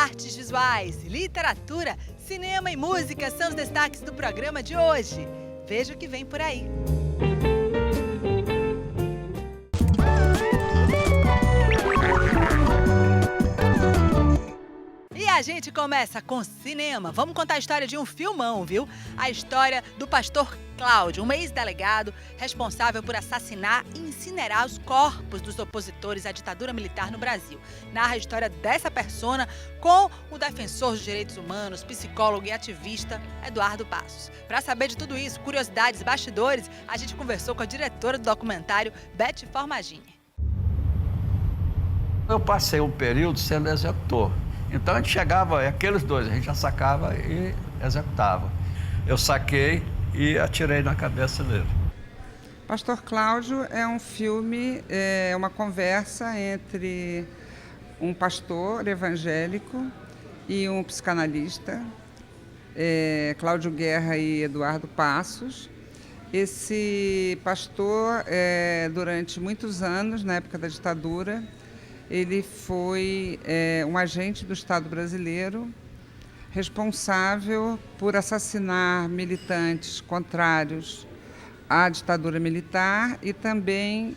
Artes visuais, literatura, cinema e música são os destaques do programa de hoje. Veja o que vem por aí. E a gente começa com cinema. Vamos contar a história de um filmão, viu? A história do pastor Cláudio, um ex-delegado responsável por assassinar e incinerar os corpos dos opositores à ditadura militar no Brasil. Narra a história dessa persona com o defensor dos direitos humanos, psicólogo e ativista Eduardo Passos. Para saber de tudo isso, curiosidades e bastidores, a gente conversou com a diretora do documentário, Beth Formagini. Eu passei um período sendo executor. Então a gente chegava, aqueles dois, a gente já sacava e executava. Eu saquei e atirei na cabeça dele. Pastor Cláudio é um filme, é uma conversa entre um pastor evangélico e um psicanalista, Cláudio Guerra e Eduardo Passos. Esse pastor, durante muitos anos, na época da ditadura, ele foi um agente do Estado brasileiro responsável por assassinar militantes contrários à ditadura militar e também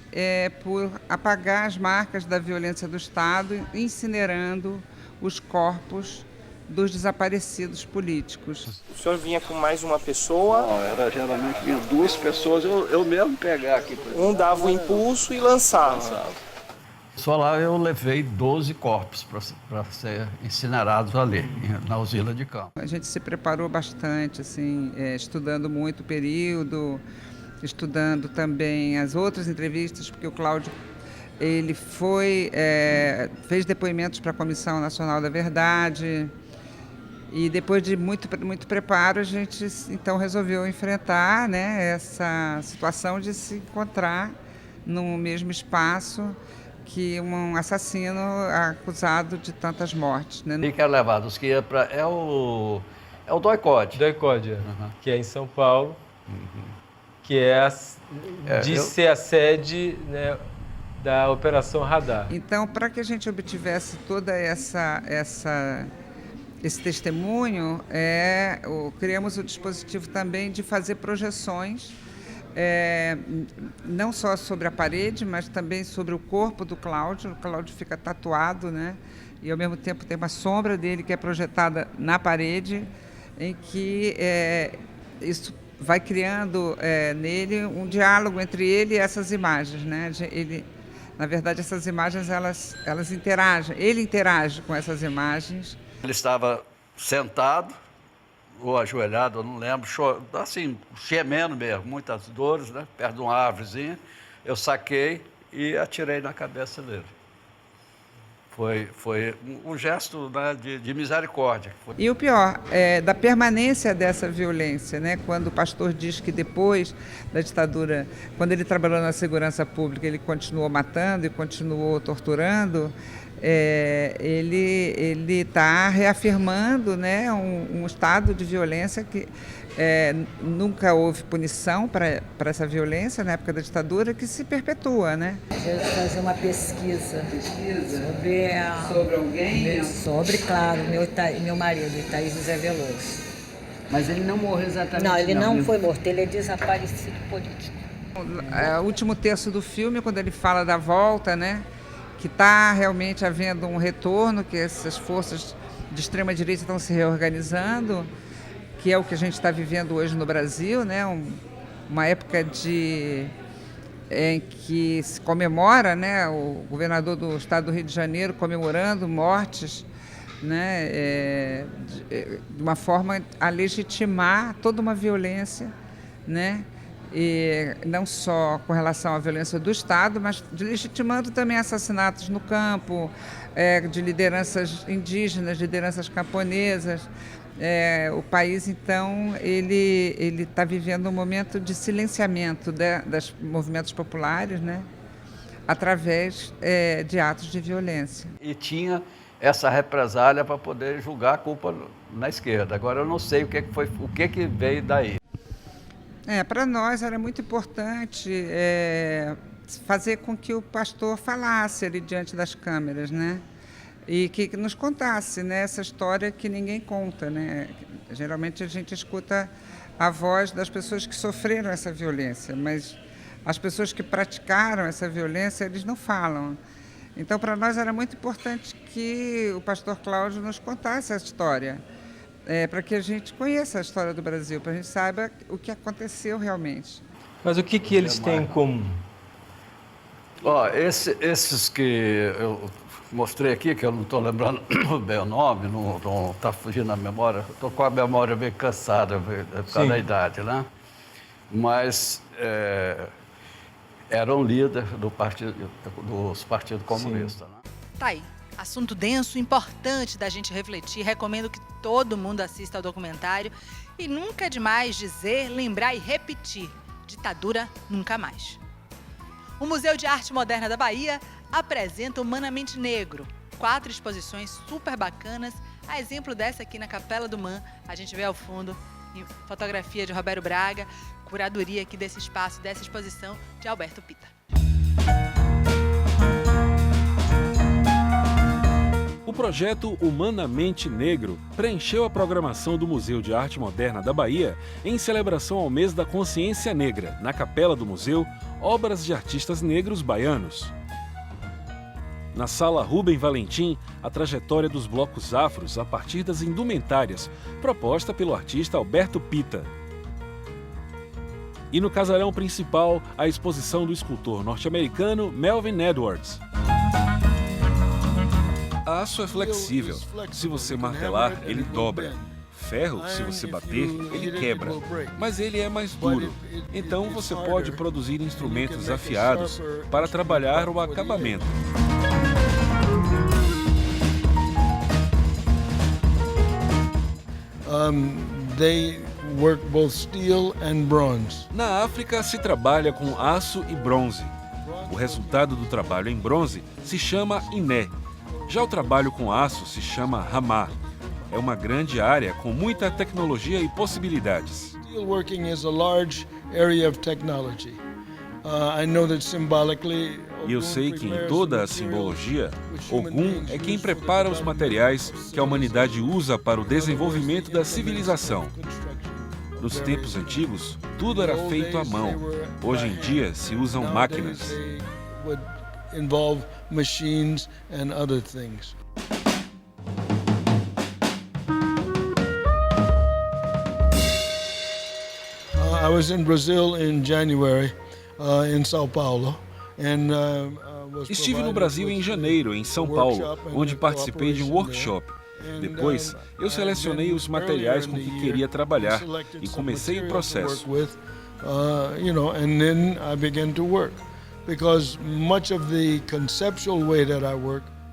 por apagar as marcas da violência do Estado, incinerando os corpos dos desaparecidos políticos. O senhor vinha com mais uma pessoa? Não, geralmente vinha duas pessoas, eu mesmo pegar aqui. Um dava o impulso e lançava. Só lá eu levei 12 corpos para ser incinerados ali, na usina de campo. A gente se preparou bastante, assim, estudando muito o período, estudando também as outras entrevistas, porque o Cláudio ele fez depoimentos para a Comissão Nacional da Verdade. E depois de muito preparo, a gente então resolveu enfrentar, né, essa situação de se encontrar no mesmo espaço que um assassino acusado de tantas mortes, né? E que é levado, os que ia para... É o DOI-CODE. DOI-CODE, que é em São Paulo, que ser a sede, né, da Operação Radar. Então, para que a gente obtivesse toda esse testemunho, criamos o dispositivo também de fazer projeções, não só sobre a parede, mas também sobre o corpo do Cláudio. O Cláudio fica tatuado, né? E ao mesmo tempo tem uma sombra dele que é projetada na parede, em que isso vai criando nele um diálogo entre ele e essas imagens, né? Na verdade, essas imagens elas interagem. Ele interage com essas imagens. Ele estava sentado ou ajoelhado, eu não lembro, assim, gemendo mesmo, muitas dores, né? Perto de uma árvorezinha. Eu saquei e atirei na cabeça dele. Foi um gesto, né, de misericórdia. E o pior, da permanência dessa violência, né? Quando o pastor diz que depois da ditadura, quando ele trabalhou na segurança pública, ele continuou matando e continuou torturando, ele está reafirmando, né, um estado de violência que nunca houve punição para essa violência na época da ditadura, que se perpetua, né? Eu vou fazer uma pesquisa sobre alguém? Sobre, claro, meu marido, Itaí José Veloso. Mas ele não morreu exatamente? Não, ele não foi morto, ele é desaparecido político. O último terço do filme, quando ele fala da volta, né, que está realmente havendo um retorno, que essas forças de extrema-direita estão se reorganizando, que é o que a gente está vivendo hoje no Brasil, né? Uma época em que se comemora, né? O governador do estado do Rio de Janeiro comemorando mortes, né? De uma forma a legitimar toda uma violência, né? E não só com relação à violência do Estado, mas legitimando também assassinatos no campo, de lideranças indígenas, lideranças camponesas. O país, então, ele está vivendo um momento de silenciamento dos movimentos populares, né, através de atos de violência. E tinha essa represália para poder julgar a culpa na esquerda. Agora eu não sei o que veio daí. Para nós era muito importante fazer com que o pastor falasse ali diante das câmeras, né? e que nos contasse, né, essa história que ninguém conta, né? Geralmente a gente escuta a voz das pessoas que sofreram essa violência, mas as pessoas que praticaram essa violência, eles não falam. Então, para nós era muito importante que o pastor Cláudio nos contasse essa história, para que a gente conheça a história do Brasil, para a gente saiba o que aconteceu realmente. Mas o que eles têm em comum? Ó, esses que eu mostrei aqui, que eu não estou lembrando bem o nome, não está fugindo a memória, estou com a memória bem cansada por causa da idade, né? Mas eram líderes dos partidos comunistas. Né? Tá aí. Assunto denso, importante da gente refletir. Recomendo que todo mundo assista ao documentário. E nunca é demais dizer, lembrar e repetir: ditadura nunca mais. O Museu de Arte Moderna da Bahia apresenta Humanamente Negro. 4 exposições super bacanas. A exemplo dessa aqui na Capela do Man, a gente vê ao fundo fotografia de Roberto Braga, curadoria aqui desse espaço, dessa exposição de Alberto Pita. O projeto Humanamente Negro preencheu a programação do Museu de Arte Moderna da Bahia em celebração ao mês da consciência negra, na capela do museu, obras de artistas negros baianos. Na sala Rubem Valentim, a trajetória dos blocos afros a partir das indumentárias, proposta pelo artista Alberto Pita. E no casarão principal, a exposição do escultor norte-americano Melvin Edwards. Aço é flexível. Se você martelar, ele dobra. Ferro, se você bater, ele quebra. Mas ele é mais duro. Então você pode produzir instrumentos afiados para trabalhar o acabamento. They work both steel and bronze. Na África se trabalha com aço e bronze. O resultado do trabalho em bronze se chama iné. Já o trabalho com aço se chama ramá. É uma grande área com muita tecnologia e possibilidades. Steelworking is a large area of technology. I know that symbolically. E eu sei que em toda a simbologia, Ogum é quem prepara os materiais que a humanidade usa para o desenvolvimento da civilização. Nos tempos antigos, tudo era feito à mão. Hoje em dia, se usam máquinas. Involve machines and other things. I was in Brazil in January, in São Paulo. Estive no Brasil em janeiro, em São Paulo, onde participei de um workshop. Depois, eu selecionei os materiais com que queria trabalhar e comecei o processo.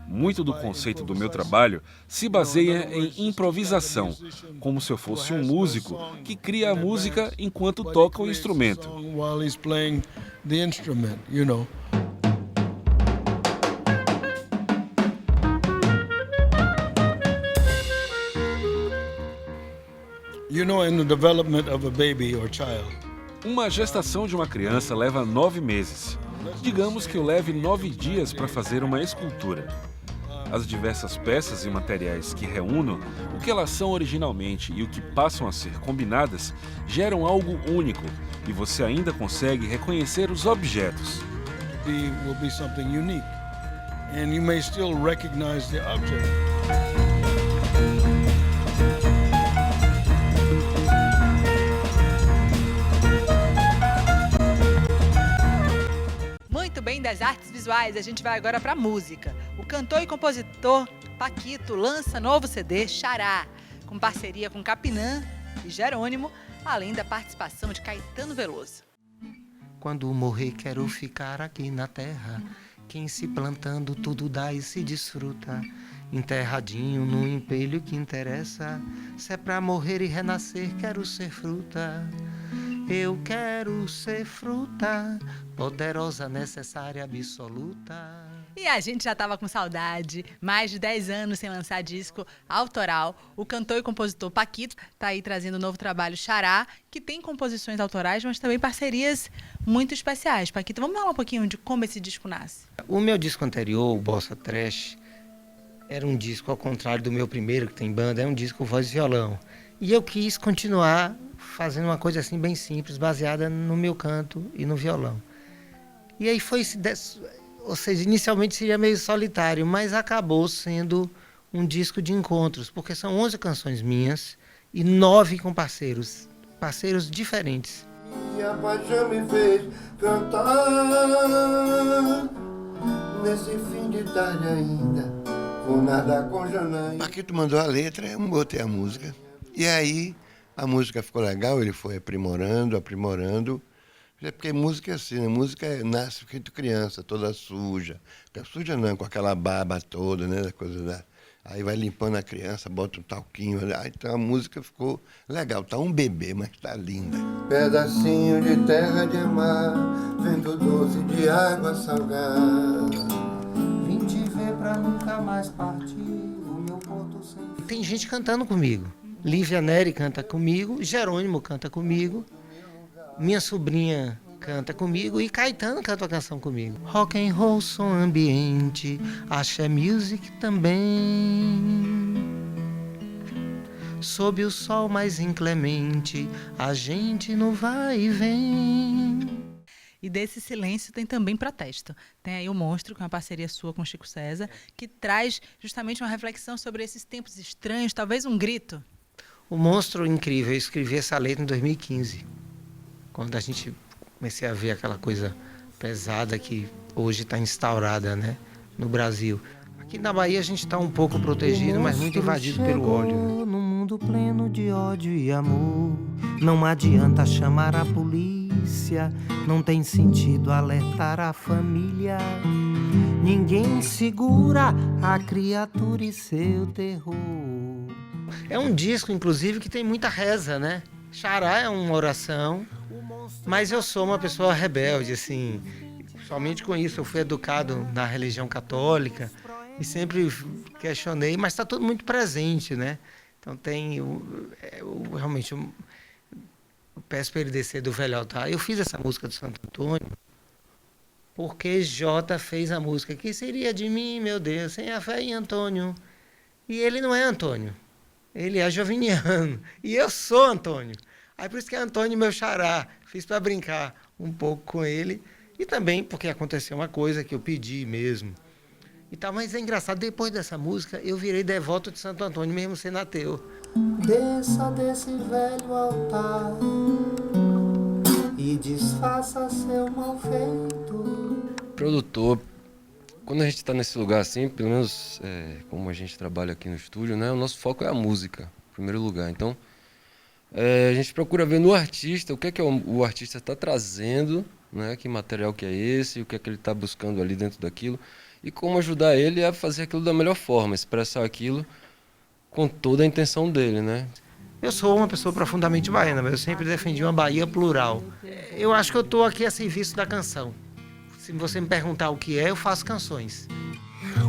Muito do conceito do meu trabalho se baseia em improvisação, como se eu fosse um músico que cria a música enquanto toca o instrumento. In the development of a baby or child. Uma gestação de uma criança leva 9 meses. Digamos que eu leve 9 dias para fazer uma escultura. As diversas peças e materiais que reúno, o que elas são originalmente e o que passam a ser combinadas, geram algo único e você ainda consegue reconhecer os objetos. Will be something unique, and you may still recognize the object. Muito bem, das artes visuais, a gente vai agora para a música. O cantor e compositor Paquito lança novo CD, Xará, com parceria com Capinã e Jerônimo, além da participação de Caetano Veloso. Quando morrer quero ficar aqui na terra, quem se plantando tudo dá e se desfruta, enterradinho no empelho que interessa, se é pra morrer e renascer quero ser fruta. Eu quero ser fruta, poderosa, necessária, absoluta. E a gente já estava com saudade, mais de 10 anos sem lançar disco autoral. O cantor e compositor Paquito está aí trazendo um novo trabalho, Xará, que tem composições autorais, mas também parcerias muito especiais. Paquito, vamos falar um pouquinho de como esse disco nasce? O meu disco anterior, o Bossa Trash, era um disco, ao contrário do meu primeiro, que tem banda, é um disco voz e violão. E eu quis continuar fazendo uma coisa assim bem simples, baseada no meu canto e no violão. E aí foi, ou seja, inicialmente seria meio solitário, mas acabou sendo um disco de encontros, porque são 11 canções minhas e 9 com parceiros diferentes. Minha paixão me fez cantar nesse fim de tarde ainda, vou nadar com Janaína. Paquito mandou a letra, eu botei a música. E aí a música ficou legal, ele foi aprimorando. Porque música é assim, né? Música nasce feito criança, toda suja. Suja não, com aquela baba toda, né? Aí vai limpando a criança, bota um talquinho. Então a música ficou legal. Tá um bebê, mas tá linda. Pedacinho de terra de mar, vento doce de água salgada. Vim te ver pra nunca mais partir, o meu porto sem... Tem gente cantando comigo. Lívia Neri canta comigo, Jerônimo canta comigo, minha sobrinha canta comigo e Caetano canta a canção comigo. Rock and roll, som ambiente, axé music também. Sob o sol mais inclemente, a gente não vai e vem. E desse silêncio tem também protesto. Tem aí o Monstro, que é uma parceria sua com Chico César, que traz justamente uma reflexão sobre esses tempos estranhos, talvez um grito. O Monstro incrível, eu escrevi essa letra em 2015, quando a gente comecei a ver aquela coisa pesada que hoje está instaurada, né, no Brasil. Aqui na Bahia a gente está um pouco protegido, mas muito invadido pelo ódio. Né? Num mundo pleno de ódio e amor, não adianta chamar a polícia, não tem sentido alertar a família. Ninguém segura a criatura e seu terror. É um disco, inclusive, que tem muita reza, né? Xará é uma oração, mas eu sou uma pessoa rebelde, assim. Somente com isso eu fui educado na religião católica e sempre questionei, mas está tudo muito presente, né? Então tem realmente eu peço para ele descer do velho altar. Eu fiz essa música do Santo Antônio porque Jota fez a música. Que seria de mim, meu Deus, sem a fé em Antônio? E ele não é Antônio, ele é joviniano e eu sou Antônio. Aí por isso que é Antônio meu xará. Fiz para brincar um pouco com ele e também porque aconteceu uma coisa que eu pedi mesmo. E tal, mas é engraçado, depois dessa música eu virei devoto de Santo Antônio, mesmo sendo ateu. Desça desse velho altar e desfaça seu mal feito. Produtor, quando a gente está nesse lugar assim, pelo menos como a gente trabalha aqui no estúdio, né, o nosso foco é a música, em primeiro lugar. Então, a gente procura ver no artista o que é que o artista está trazendo, né, que material que é esse, o que é que ele está buscando ali dentro daquilo, e como ajudar ele a fazer aquilo da melhor forma, expressar aquilo com toda a intenção dele, né? Eu sou uma pessoa profundamente baiana, mas eu sempre defendi uma Bahia plural. Eu acho que eu estou aqui a serviço da canção. Se você me perguntar o que é, eu faço canções.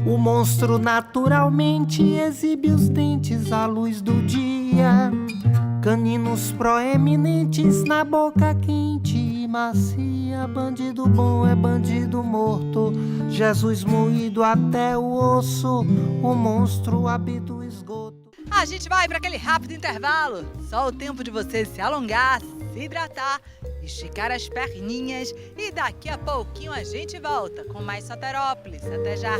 O monstro naturalmente exibe os dentes à luz do dia, caninos proeminentes na boca quente e macia. Bandido bom é bandido morto, Jesus moído até o osso, o monstro habita o esgoto. A gente vai para aquele rápido intervalo. Só o tempo de você se alongar, se hidratar, esticar as perninhas e daqui a pouquinho a gente volta com mais Soterópolis. Até já!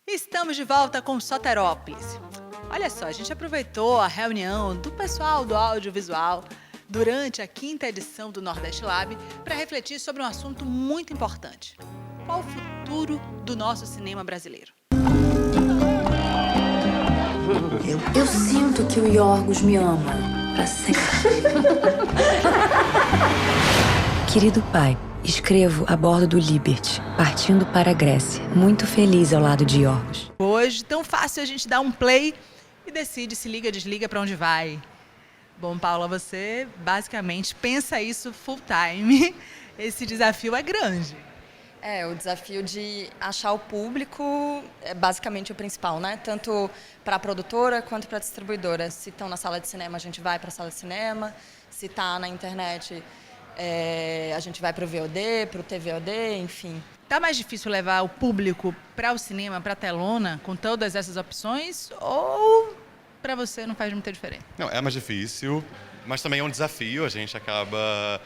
Estamos de volta com Soterópolis. Olha só, a gente aproveitou a reunião do pessoal do audiovisual durante a 5ª edição do Nordeste Lab para refletir sobre um assunto muito importante. Qual o futuro do nosso cinema brasileiro? Eu sinto que o Iorgos me ama para sempre. Querido pai, escrevo a bordo do Liberty, partindo para a Grécia, muito feliz ao lado de Iorgos. Hoje, tão fácil a gente dar um play e decide se liga, desliga, para onde vai. Bom, Paula, você basicamente pensa isso full time. Esse desafio é grande. O desafio de achar o público é basicamente o principal, né? Tanto para a produtora quanto para a distribuidora. Se estão na sala de cinema, a gente vai para a sala de cinema. Se está na internet, a gente vai para o VOD, para o TVOD, enfim. Tá mais difícil levar o público para o cinema, para a telona, com todas essas opções? Ou para você não faz muita diferença? Não, é mais difícil, mas também é um desafio. A gente acaba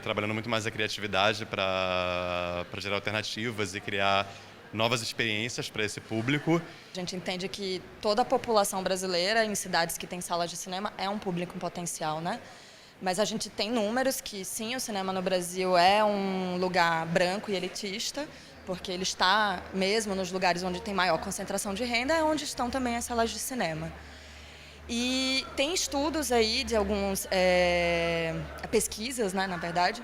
trabalhando muito mais a criatividade para gerar alternativas e criar novas experiências para esse público. A gente entende que toda a população brasileira em cidades que têm salas de cinema é um público em potencial, né? Mas a gente tem números que, sim, o cinema no Brasil é um lugar branco e elitista, porque ele está mesmo nos lugares onde tem maior concentração de renda, é onde estão também as salas de cinema. E tem estudos aí de alguns pesquisas, né, na verdade,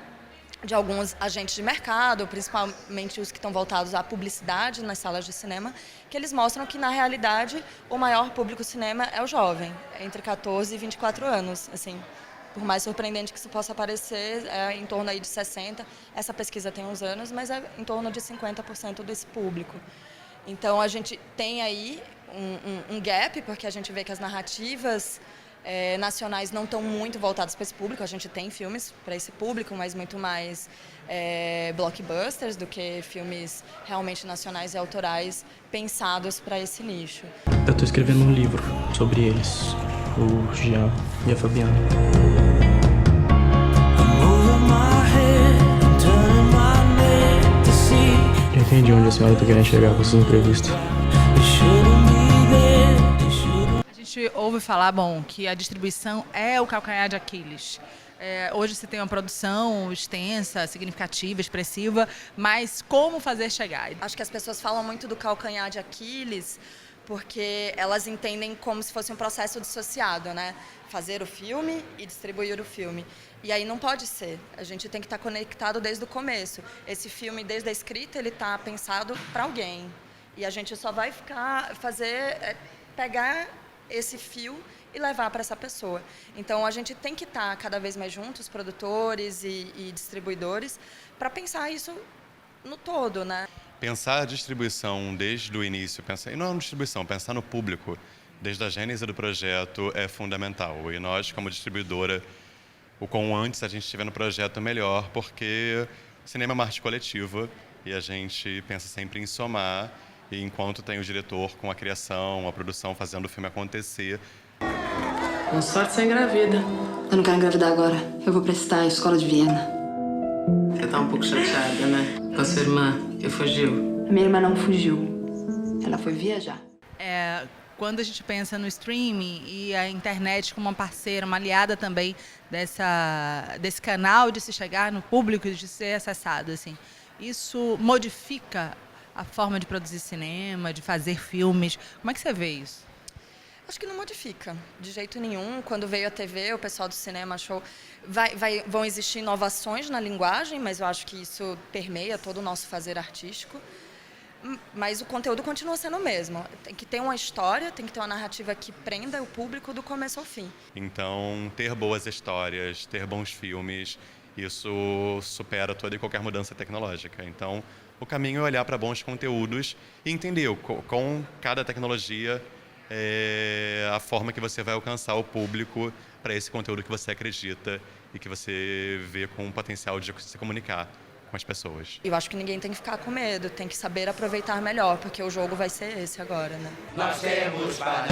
de alguns agentes de mercado, principalmente os que estão voltados à publicidade nas salas de cinema, que eles mostram que, na realidade, o maior público cinema é o jovem, entre 14 e 24 anos, assim. Por mais surpreendente que isso possa parecer, é em torno aí de 60%. Essa pesquisa tem uns anos, mas é em torno de 50% desse público. Então, a gente tem aí um gap, porque a gente vê que as narrativas nacionais não estão muito voltadas para esse público. A gente tem filmes para esse público, mas muito mais blockbusters do que filmes realmente nacionais e autorais pensados para esse nicho. Eu estou escrevendo um livro sobre eles, o Jean e a Fabiana. Eu entendi onde a senhora está querendo chegar com essa entrevista. A gente ouve falar, que a distribuição é o calcanhar de Aquiles. Hoje você tem uma produção extensa, significativa, expressiva, mas como fazer chegar? Acho que as pessoas falam muito do calcanhar de Aquiles porque elas entendem como se fosse um processo dissociado, né? Fazer o filme e distribuir o filme. E aí não pode ser. A gente tem que estar conectado desde o começo. Esse filme, desde a escrita, ele está pensado para alguém. E a gente só vai pegar esse fio e levar para essa pessoa. Então, a gente tem que estar cada vez mais juntos, produtores e distribuidores, para pensar isso no todo, né? Pensar a distribuição desde o início, e não na distribuição, pensar no público, desde a gênese do projeto é fundamental. E nós, como distribuidora, o quão antes a gente estiver no projeto, melhor, porque o cinema é uma arte coletiva e a gente pensa sempre em somar, e enquanto tem o diretor com a criação, a produção, fazendo o filme acontecer. Com sorte você engravida. Eu não quero engravidar agora. Eu vou prestar a escola de Viena. Você tá um pouco chateada, né? Com a sua irmã, que fugiu. A minha irmã não fugiu. Ela foi viajar. Quando a gente pensa no streaming e a internet como uma parceira, uma aliada também desse canal de se chegar no público e de ser acessado, assim, isso modifica a forma de produzir cinema, de fazer filmes. Como é que você vê isso? Acho que não modifica, de jeito nenhum. Quando veio a TV, o pessoal do cinema achou... Vão existir inovações na linguagem, mas eu acho que isso permeia todo o nosso fazer artístico. Mas o conteúdo continua sendo o mesmo. Tem que ter uma história, tem que ter uma narrativa que prenda o público do começo ao fim. Então, ter boas histórias, ter bons filmes, isso supera toda e qualquer mudança tecnológica. Então, o caminho é olhar para bons conteúdos e entender com cada tecnologia a forma que você vai alcançar o público para esse conteúdo que você acredita e que você vê com o potencial de se comunicar com as pessoas. Eu acho que ninguém tem que ficar com medo, tem que saber aproveitar melhor, porque o jogo vai ser esse agora, né? Nós temos banana.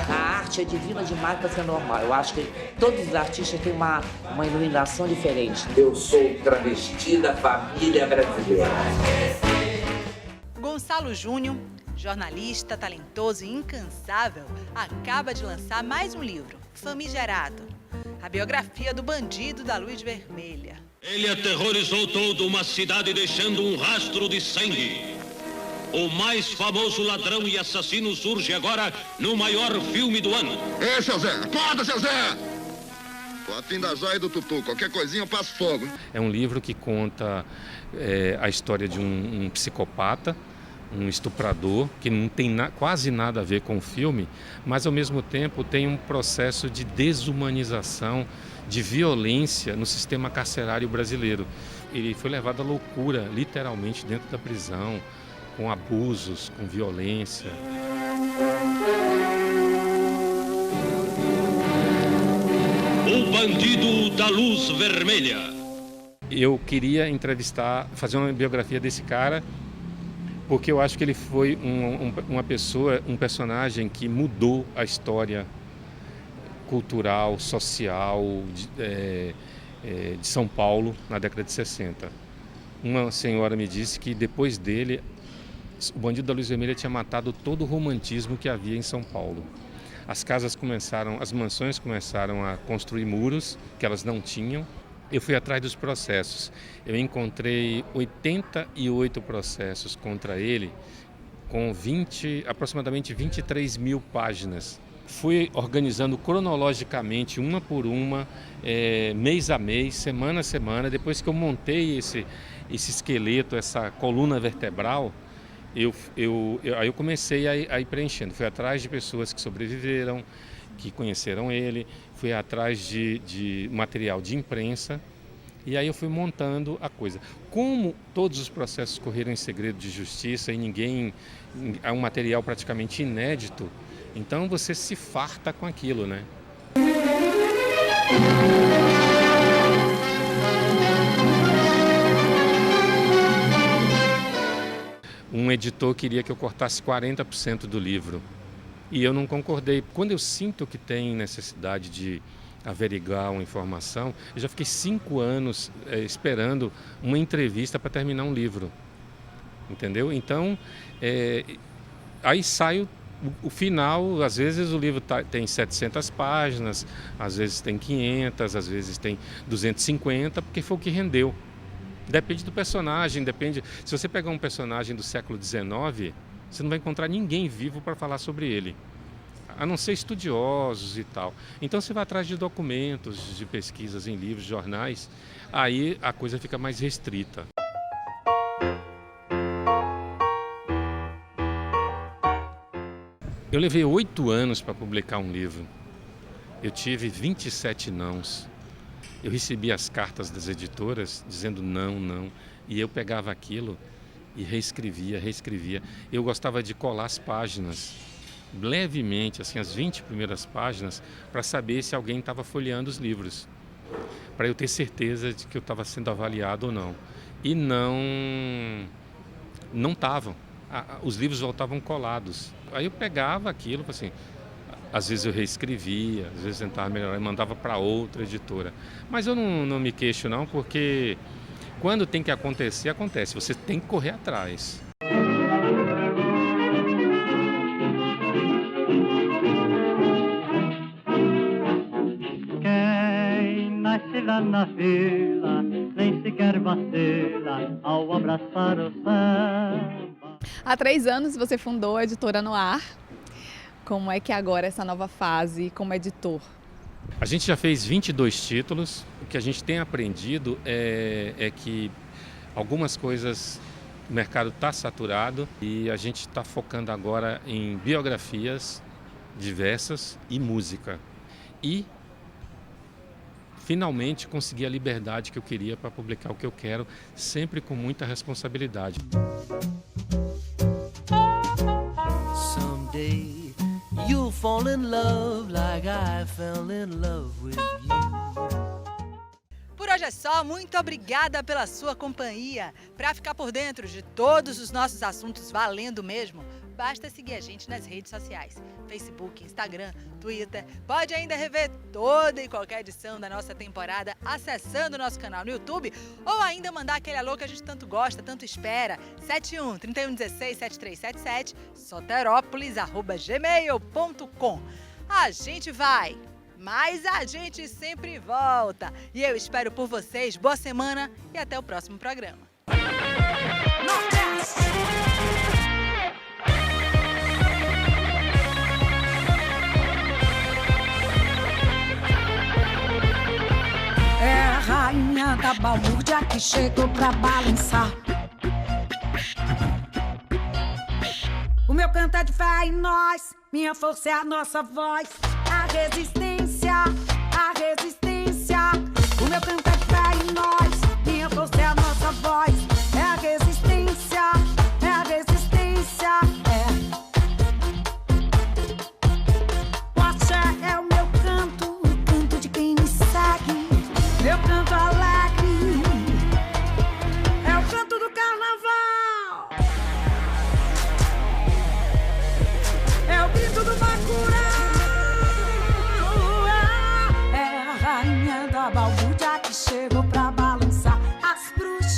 A arte é divina demais para ser normal. Eu acho que todos os artistas têm uma iluminação diferente. Eu sou travesti da família brasileira. Gonçalo Júnior, jornalista, talentoso e incansável, acaba de lançar mais um livro, Famigerado, a biografia do bandido da luz vermelha. Ele aterrorizou toda uma cidade deixando um rastro de sangue. O mais famoso ladrão e assassino surge agora no maior filme do ano. Ei, seu Zé! Acorda, seu Zé! Tô afim da joia do Tutu. Qualquer coisinha eu passo fogo. É um livro que conta a história de um psicopata, um estuprador, que não tem quase nada a ver com o filme, mas ao mesmo tempo tem um processo de desumanização, de violência no sistema carcerário brasileiro. ele foi levado à loucura, literalmente, dentro da prisão, com abusos, com violência. O Bandido da Luz Vermelha. Eu queria fazer uma biografia desse cara, porque eu acho que ele foi uma pessoa, um personagem que mudou a história cultural, social de São Paulo na década de 60. Uma senhora me disse que depois dele, o Bandido da Luz Vermelha tinha matado todo o romantismo que havia em São Paulo. As mansões começaram a construir muros que elas não tinham. Eu fui atrás dos processos. Eu encontrei 88 processos contra ele, com aproximadamente 23 mil páginas. Fui organizando cronologicamente, uma por uma, mês a mês, semana a semana. Depois que eu montei esse esqueleto, essa coluna vertebral, aí eu comecei a ir preenchendo. Fui atrás de pessoas que sobreviveram, que conheceram ele, fui atrás de material de imprensa, e aí eu fui montando a coisa. Como todos os processos correram em segredo de justiça e é um material praticamente inédito, então você se farta com aquilo, né? Um editor queria que eu cortasse 40% do livro e eu não concordei. Quando eu sinto que tem necessidade de averiguar uma informação, eu já fiquei 5 anos esperando uma entrevista para terminar um livro, entendeu? Então, aí sai o final. Às vezes o livro tem 700 páginas, às vezes tem 500, às vezes tem 250, porque foi o que rendeu. Depende do personagem, depende. Se você pegar um personagem do século XIX, você não vai encontrar ninguém vivo para falar sobre ele, a não ser estudiosos e tal. Então você vai atrás de documentos, de pesquisas em livros, jornais, aí a coisa fica mais restrita. Eu levei 8 anos para publicar um livro. Eu tive 27 nãos. Eu recebi as cartas das editoras dizendo não, e eu pegava aquilo e reescrevia. Eu gostava de colar as páginas, levemente, assim, as 20 primeiras páginas, para saber se alguém estava folheando os livros, para eu ter certeza de que eu estava sendo avaliado ou não. E não estavam. Os livros voltavam colados. Aí eu pegava aquilo, assim, às vezes eu reescrevia, às vezes tentava melhorar e mandava para outra editora. Mas eu não me queixo não, porque quando tem que acontecer, acontece. Você tem que correr atrás. Quem nasce lá na vila, nem sequer vacila ao abraçar o samba. Há 3 anos você fundou a Editora Noir. Como é que é agora essa nova fase como editor? A gente já fez 22 títulos. O que a gente tem aprendido é que algumas coisas, o mercado está saturado e a gente está focando agora em biografias diversas e música. E finalmente consegui a liberdade que eu queria para publicar o que eu quero, sempre com muita responsabilidade. Someday you'll fall in love like I fell in love with you. Por hoje é só, muito obrigada pela sua companhia. Para ficar por dentro de todos os nossos assuntos valendo mesmo, basta seguir a gente nas redes sociais, Facebook, Instagram, Twitter. Pode ainda rever toda e qualquer edição da nossa temporada acessando o nosso canal no YouTube ou ainda mandar aquele alô que a gente tanto gosta, tanto espera, 71-3116-7377, soterópolis@gmail.com. A gente vai, mas a gente sempre volta. E eu espero por vocês. Boa semana e até o próximo programa. É a rainha da balbúrdia que chegou pra balançar. O meu canto é de fé em nós, minha força é a nossa voz. A resistência, a resistência. O meu canto é de fé em nós, minha força é a nossa voz.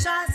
cachaça.